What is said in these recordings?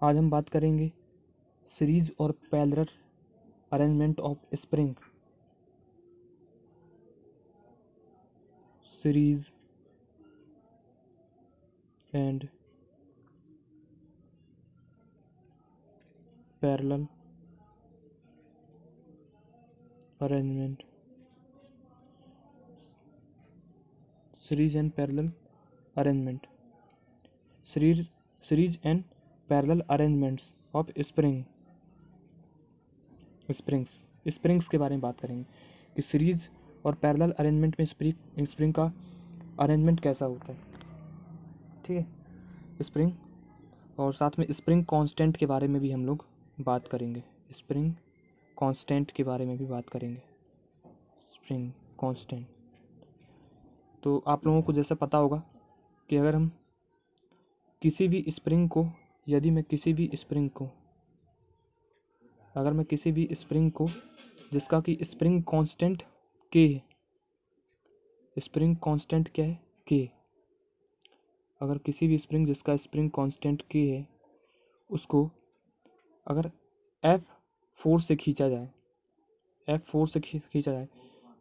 आज हम बात करेंगे सीरीज और parallel arrangement of spring. Series and parallel arrangement, series and parallel arrangement, series and parallel arrangements of springs के बारे में बात करेंगे कि सीरीज और पैरेलल अरेंजमेंट में स्प्रिंग का अरेंजमेंट कैसा होता है। ठीक है, स्प्रिंग और साथ में स्प्रिंग कांस्टेंट के बारे में भी हम लोग बात करेंगे। स्प्रिंग कांस्टेंट के बारे में भी बात करेंगे। स्प्रिंग कांस्टेंट, तो आप लोगों को जैसा पता होगा कि अगर हम किसी भी स्प्रिंग को, यदि मैं किसी भी स्प्रिंग को, अगर मैं किसी भी स्प्रिंग को जिसका कि स्प्रिंग कांस्टेंट के है, स्प्रिंग कांस्टेंट क्या है, के, अगर किसी भी स्प्रिंग जिसका स्प्रिंग कांस्टेंट के है उसको अगर F4 से खींचा जाए, F4 से खींचा जाए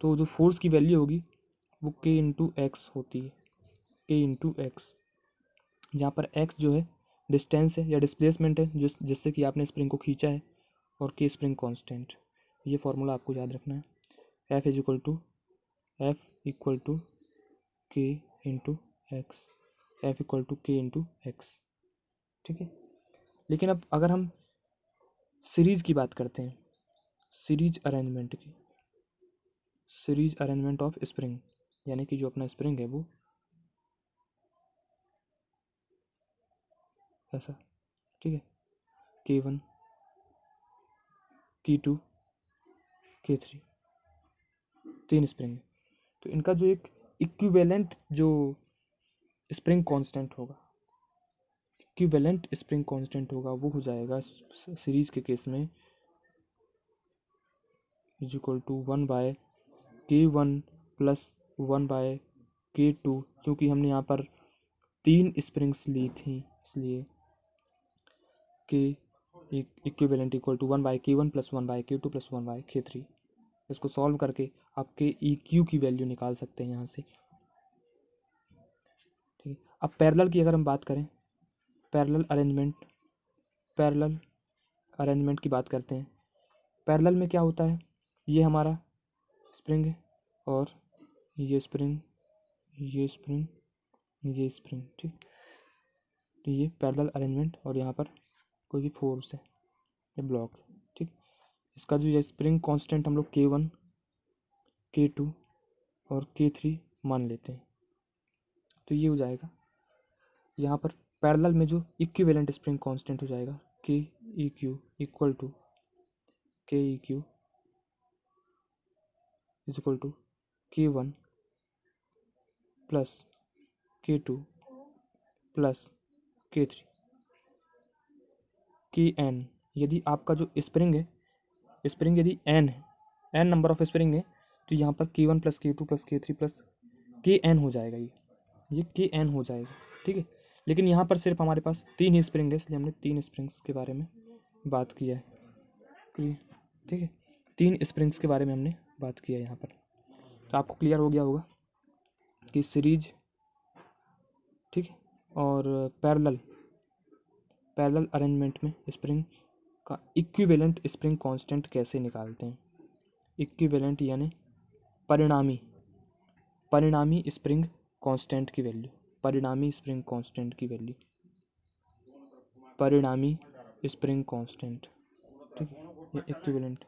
तो जो फोर्स की वैल्यू होगी वो K इंटू एक्स होती है। K इंटू एक्स, जहाँ पर x जो है डिस्टेंस है या डिस्प्लेसमेंट है जिससे कि आपने स्प्रिंग को खींचा है, और K स्प्रिंग कांस्टेंट। ये फॉर्मूला आपको याद रखना है। F equal to K into x, F equal to K into x. ठीक है, लेकिन अब अगर हम सीरीज की बात करते हैं, सीरीज अरेंजमेंट की, सीरीज अरेंजमेंट ऑफ स्प्रिंग, यानी कि जो अपना स्प्रिंग है वो ऐसा, ठीक है, K1 K2 K3, 3 स्प्रिंग है। तो इनका जो एक इक्विवेलेंट जो स्प्रिंग कांस्टेंट होगा, इक्विवेलेंट स्प्रिंग कांस्टेंट होगा वो हो जाएगा सीरीज के केस में is equal to 1/K1 plus 1/K2। चूँकि हमने यहाँ पर 3 स्प्रिंग्स ली थी इसलिए K equivalent equal to 1/K1 plus 1/K2 plus 1/K3। इसको सॉल्व करके आपके EQ की वैल्यू निकाल सकते हैं यहाँ से। ठीक है, अब पैरेलल की अगर हम बात करें, पैरेलल अरेंजमेंट की बात करते हैं। पैरेलल में क्या होता है, ये हमारा स्प्रिंग है और ये स्प्रिंग, ये स्प्रिंग, ये स्प्रिंग। ठीक, तो ये पैरेलल अरेंजमेंट, और यहाँ पर कोई भी फोर्स है, ये ब्लॉक है। ठीक, इसका जो ये स्प्रिंग कांस्टेंट हम लोग K1 K2 और K3 मान लेते हैं, तो ये हो जाएगा यहाँ पर पैरेलल में जो इक्विवेलेंट स्प्रिंग कांस्टेंट हो जाएगा KEQ equal to KEQ is equal to K1 plus K2 plus K3 Kn। यदि आपका जो स्प्रिंग है, स्प्रिंग यदि n है, n नंबर ऑफ स्प्रिंग है, तो यहाँ पर K1 plus K2 plus K3 plus Kn हो जाएगा। ये Kn हो जाएगा। ठीक है, लेकिन यहाँ पर सिर्फ हमारे पास 3 ही स्प्रिंग है, इसलिए हमने 3 स्प्रिंग्स के बारे में बात किया है। ठीक है, 3 स्प्रिंग्स के बारे में हमने बात किया है यहाँ पर। तो आपको क्लियर हो गया होगा कि सीरीज, ठीक है, और पैरेलल अरेंजमेंट में स्प्रिंग का इक्विवेलेंट स्प्रिंग कांस्टेंट कैसे निकालते हैं। इक्विवेलेंट यानी परिणामी स्प्रिंग कांस्टेंट की वैल्यू, परिणामी स्प्रिंग कांस्टेंट की वैल्यू, परिणामी स्प्रिंग कांस्टेंट। ठीक है, ये इक्विवेलेंट